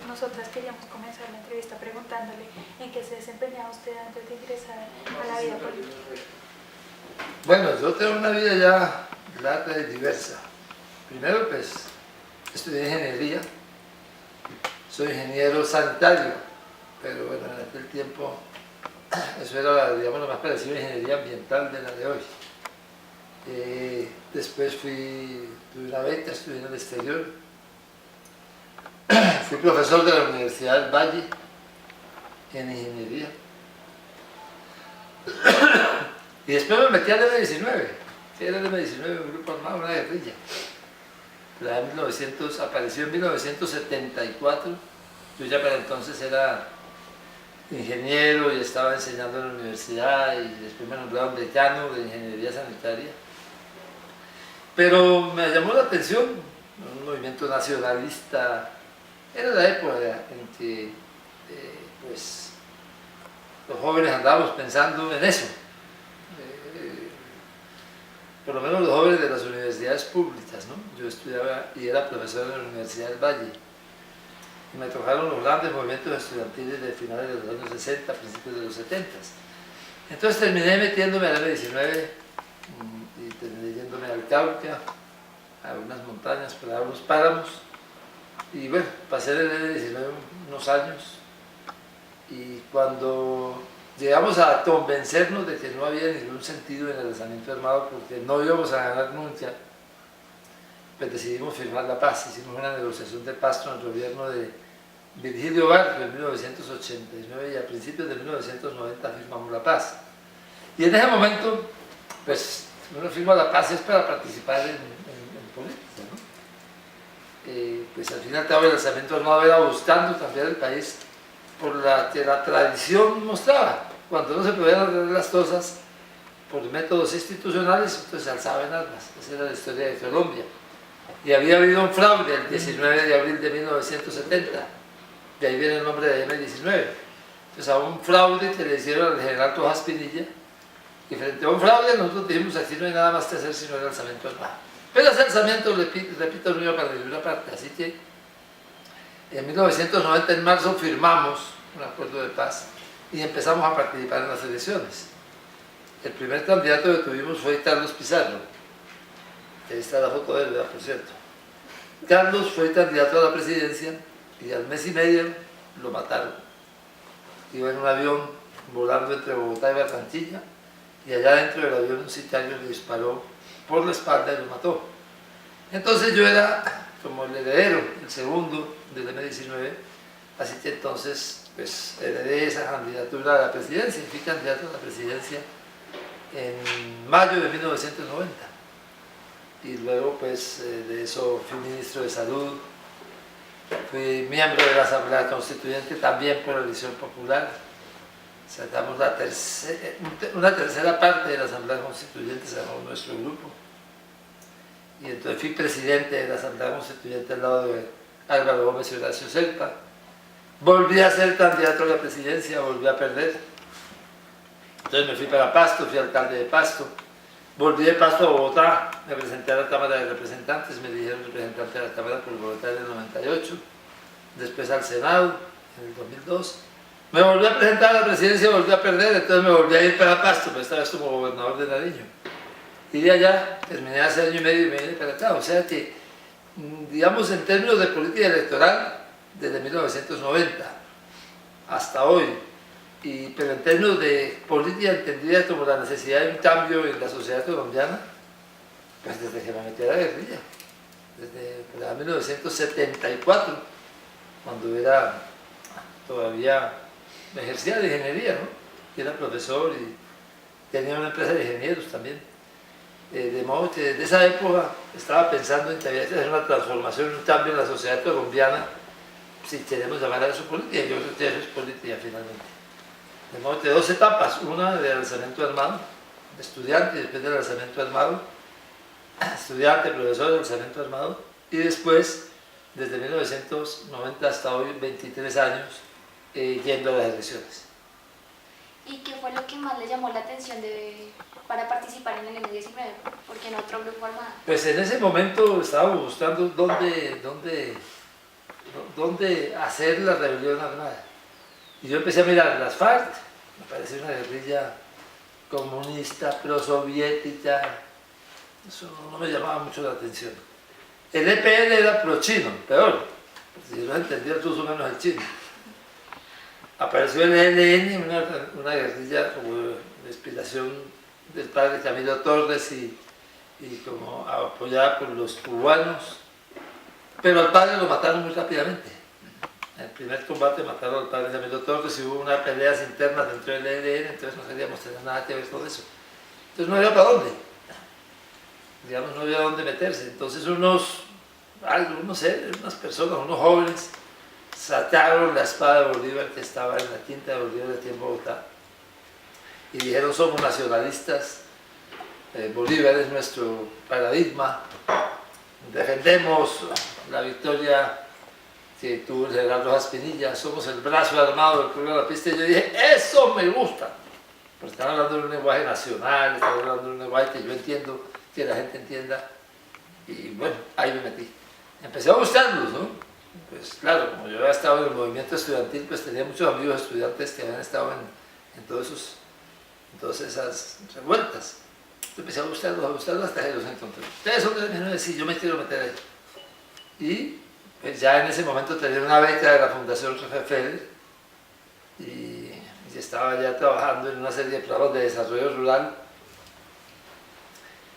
nosotras queríamos comenzar la entrevista preguntándole en qué se desempeñaba usted antes de ingresar a la vida política. Bueno, yo tengo una vida ya larga y diversa. Primero, pues, estudié ingeniería, soy ingeniero sanitario, pero bueno, en aquel tiempo eso era, digamos, lo más parecido a ingeniería ambiental de la de hoy. Después tuve una beca, estudié en el exterior, fui profesor de la Universidad del Valle en ingeniería. Y después me metí al M-19, que era el M-19, un grupo armado, una guerrilla. Apareció en 1974, yo ya para entonces era ingeniero y estaba enseñando en la universidad y después me nombraron decano de ingeniería sanitaria. Pero me llamó la atención un movimiento nacionalista, era la época en que pues, los jóvenes andábamos pensando en eso. Por lo menos los jóvenes de las universidades públicas, ¿no? Yo estudiaba y era profesor de la Universidad del Valle. Y me tocaron los grandes movimientos estudiantiles de finales de los años 60, principios de los 70. Entonces terminé metiéndome al M-19 y terminé yéndome al Cauca, a unas montañas, para unos páramos. Y bueno, pasé en el M-19 unos años. Y cuando llegamos a convencernos de que no había ningún sentido en el alzamiento armado porque no íbamos a ganar nunca, pues decidimos firmar la paz. Hicimos una negociación de paz con el gobierno de Virgilio Barco en 1989 y a principios de 1990 firmamos la paz. Y en ese momento, pues, uno firma la paz es para participar en política, ¿no? Pues al fin y al cabo el alzamiento armado era buscando cambiar el país por la que la tradición mostraba. Cuando no se podían arreglar las cosas por métodos institucionales, entonces se alzaban armas. Esa era la historia de Colombia. Y había habido un fraude el 19 de abril de 1970, de ahí viene el nombre de M-19. Entonces a un fraude que le hicieron al general Rojas Pinilla, y frente a un fraude nosotros dijimos aquí no hay nada más que hacer sino el alzamiento armado. Pero ese alzamiento, repito, no iba para ninguna parte, así que en 1990, en marzo, firmamos un acuerdo de paz y empezamos a participar en las elecciones. El primer candidato que tuvimos fue Carlos Pizarro. Ahí está la foto de él, por cierto. Carlos fue candidato a la presidencia y al mes y medio lo mataron. Iba en un avión volando entre Bogotá y Barranquilla y allá dentro del avión un sicario le disparó por la espalda y lo mató. Entonces yo era como el heredero, el segundo del M-19, así que entonces pues heredé esa candidatura a la presidencia y fui candidato a la presidencia en mayo de 1990 y luego pues de eso fui ministro de salud, fui miembro de la Asamblea Constituyente también por elección popular, sacamos una tercera parte de la Asamblea Constituyente, se llamó nuestro grupo. Y entonces fui presidente de la Asamblea Constituyente al lado de Álvaro Gómez y Horacio Serpa. Volví a ser candidato a la presidencia, volví a perder. Entonces me fui para Pasto, fui alcalde de Pasto. Volví de Pasto a Bogotá, me presenté a la Cámara de Representantes, me dijeron representante de la Cámara por Bogotá en el 98. Después al Senado en el 2002. Me volví a presentar a la presidencia, volví a perder, entonces me volví a ir para Pasto, pero esta vez como gobernador de Nariño. Y de allá terminé hace año y medio y me vine para acá. O sea que, digamos, en términos de política electoral, desde 1990 hasta hoy, pero en términos de política entendida como la necesidad de un cambio en la sociedad colombiana, pues desde que me metí a la guerrilla, desde 1974, cuando todavía ejercía de ingeniería, ¿no? Y era profesor y tenía una empresa de ingenieros también. De modo que desde esa época estaba pensando en que había que hacer una transformación, un cambio en la sociedad colombiana, si queremos llamar a eso política, yo creo que eso es política finalmente. De modo que dos etapas, una del alzamiento armado, de estudiante y después del alzamiento armado, estudiante, profesor del alzamiento armado, y después, desde 1990 hasta hoy, 23 años, yendo a las elecciones. ¿Y qué fue lo que más le llamó la atención para participar en el M-19? Porque en otro grupo armado. Pues en ese momento estábamos buscando dónde dónde hacer la rebelión armada. Y yo empecé a mirar las FARC, me pareció una guerrilla comunista, prosoviética, eso no me llamaba mucho la atención. El EPL era pro-chino, peor, porque yo no entendía todo o menos el chino. Apareció el ELN, una guerrilla como de inspiración del padre Camilo Torres y como apoyada por los cubanos, pero al padre lo mataron muy rápidamente. En el primer combate mataron al padre Camilo Torres y hubo unas peleas internas dentro del ELN, entonces no queríamos tener nada que ver con eso. Entonces no había para dónde, digamos, no había dónde meterse. Entonces unas personas, unos jóvenes, sacaron la espada de Bolívar que estaba en la quinta de Bolívar aquí en Bogotá y dijeron: somos nacionalistas, Bolívar es nuestro paradigma, defendemos la victoria que tuvo el general Rojas Pinilla, somos el brazo armado del pueblo de la pista. Y yo dije: eso me gusta, porque están hablando de un lenguaje nacional, están hablando de un lenguaje que yo entiendo, que la gente entienda. Y bueno, ahí me metí. Empecé a buscarlos, ¿no? Pues claro, como yo había estado en el movimiento estudiantil, pues tenía muchos amigos estudiantes que habían estado en todas esas revueltas. Empecé a buscarlos hasta que los encontré. Ustedes son de 19, sí, yo me quiero meter ahí. Y pues ya en ese momento tenía una beca de la Fundación Rockefeller y estaba ya trabajando en una serie de programas de desarrollo rural.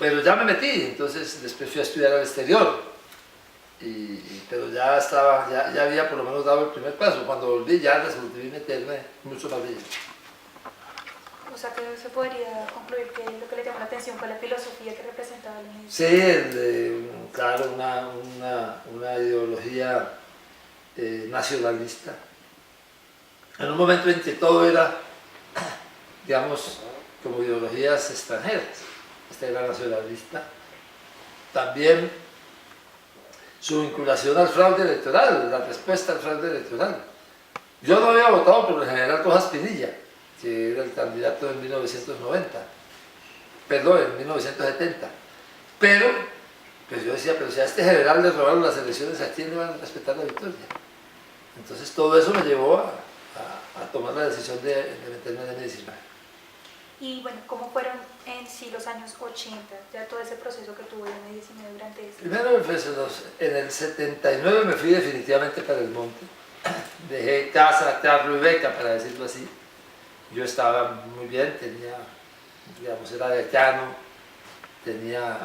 Pero ya me metí, entonces después fui a estudiar al exterior. Pero ya había por lo menos dado el primer paso. Cuando volví ya resolví meterme mucho más de lleno. O sea que se podría concluir que lo que le llamó la atención fue la filosofía que representaba la universidad. Sí, claro, una ideología nacionalista. En un momento en que todo era, digamos, como ideologías extranjeras. Esta era nacionalista. También su vinculación al fraude electoral, la respuesta al fraude electoral. Yo no había votado por el general Rojas Pinilla, que era el candidato en 1990, perdón, en 1970. Pero, pues yo decía: pero si a este general le robaron las elecciones, ¿a quién le van a respetar la victoria? Entonces todo eso me llevó a tomar la decisión de meterme en medicina. Y bueno, ¿cómo fueron en sí los años 80, ya todo ese proceso que tuvo en medicina durante ese? Primero, pues, en el 79 me fui definitivamente para el monte. Dejé casa, carro y beca, para decirlo así. Yo estaba muy bien, era decano, tenía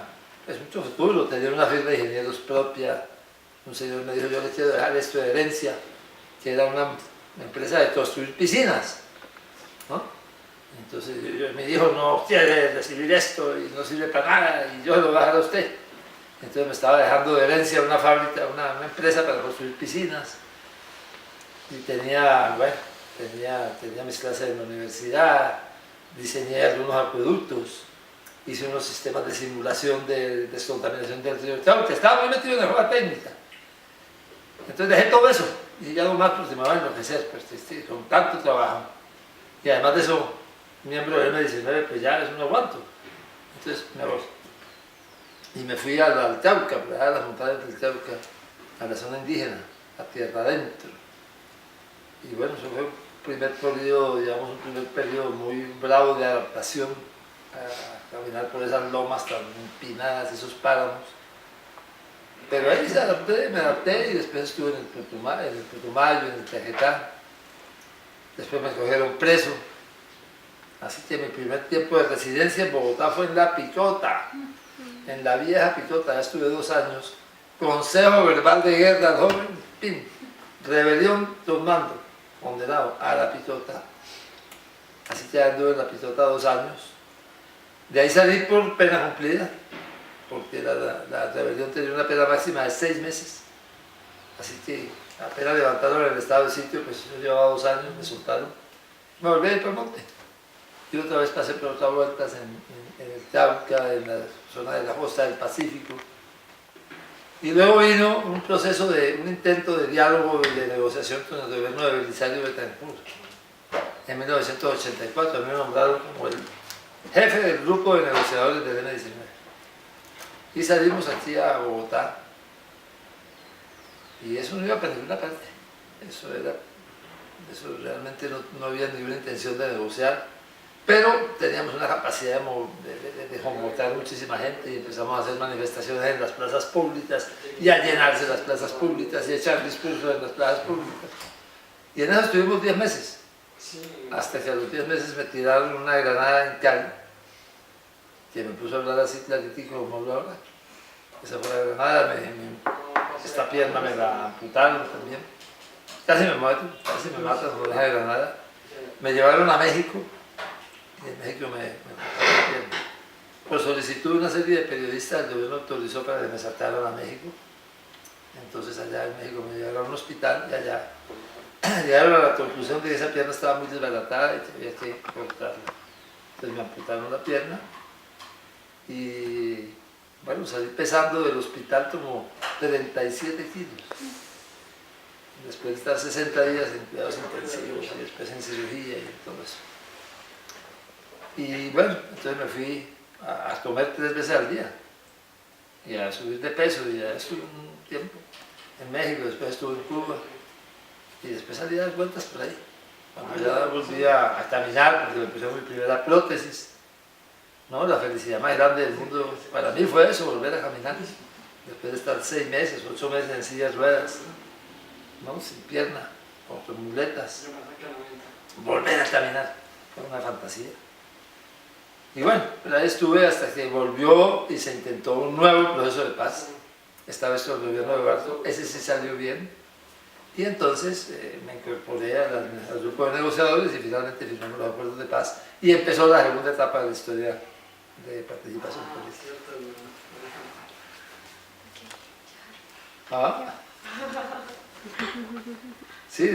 pues, mucho futuro, tenía una firma de ingenieros propia. Un señor me dijo: yo le quiero dejar esto de herencia, que era una empresa de construir piscinas, ¿no? Entonces me dijo: no quiere recibir esto y no sirve para nada y yo lo voy a dejar a usted. Entonces me estaba dejando de herencia una fábrica, una empresa para construir piscinas. Y tenía mis clases en la universidad, diseñé algunos acueductos, hice unos sistemas de simulación de descontaminación del río Chao, que estaba muy metido en la forma técnica. Entonces dejé todo eso y ya no más porque me va a enloquecer, pues, con tanto trabajo. Y además de eso, miembro del M19, pues ya eso no aguanto. Entonces me voy. Y me fui al Cauca, a las montañas del Cauca, a la zona indígena, a tierra adentro. Y bueno, eso fue un primer periodo muy bravo de adaptación, a caminar por esas lomas tan empinadas, esos páramos. Pero ahí me adapté y después estuve en el Putumayo, en el Cajetá. Después me cogieron preso. Así que mi primer tiempo de residencia en Bogotá fue en La Picota, en la vieja Picota. Ya estuve 2 años. Consejo verbal de guerra al joven, pin. Rebelión tomando, condenado a La Picota. Así que anduve en La Picota 2 años. De ahí salí por pena cumplida, porque la rebelión tenía una pena máxima de 6 meses. Así que apenas levantaron el estado de sitio, pues yo llevaba 2 años, me soltaron. Me volví a ir por el monte. Y otra vez pasé por otras vueltas en el Cauca, en la zona de la costa del Pacífico. Y luego vino un intento de diálogo y de negociación con el gobierno de Belisario Betancur. En 1984 me nombraron como el jefe del grupo de negociadores del M19. Y salimos aquí a Bogotá. Y eso no iba para ninguna parte. Eso realmente no había ninguna intención de negociar, pero teníamos una capacidad de convocar muchísima gente y empezamos a hacer manifestaciones en las plazas públicas y a llenarse las plazas públicas y a echar discursos en las plazas públicas. Y en eso estuvimos 10 meses, hasta que a los 10 meses me tiraron una granada en Cali, que me puso a hablar así claritico como hablo ahora. Esa fue la granada, esta pierna me la amputaron también. Casi me matan por esa granada. Me llevaron a México y en México me cortaron la pierna. Por solicitud de una serie de periodistas, el gobierno autorizó para que me saltaran a México. Entonces allá en México me llevaron a un hospital y allá llegaron a la conclusión de que esa pierna estaba muy desbaratada y que había que cortarla. Entonces me amputaron la pierna y bueno, salí pesando del hospital como 37 kilos. Después de estar 60 días en cuidados intensivos y después en cirugía y todo eso. Y bueno, entonces me fui a comer 3 veces al día y a subir de peso, y ya estuve un tiempo en México, después estuve en Cuba y después salí a dar vueltas por ahí. Cuando ya volví a caminar, porque me pusieron mi primera prótesis, ¿no? La felicidad más grande del mundo para mí fue eso, volver a caminar, después de estar 6 meses, 8 meses en silla de ruedas, ¿no? Sin pierna, con muletas, volver a caminar, fue una fantasía. Y bueno, ahí estuve hasta que volvió y se intentó un nuevo proceso de paz, esta vez con el gobierno de Barco, ese sí salió bien, y entonces me incorporé al grupo de negociadores y finalmente firmamos los acuerdos de paz y empezó la segunda etapa de la historia de participación política. ¿Ah? Sí.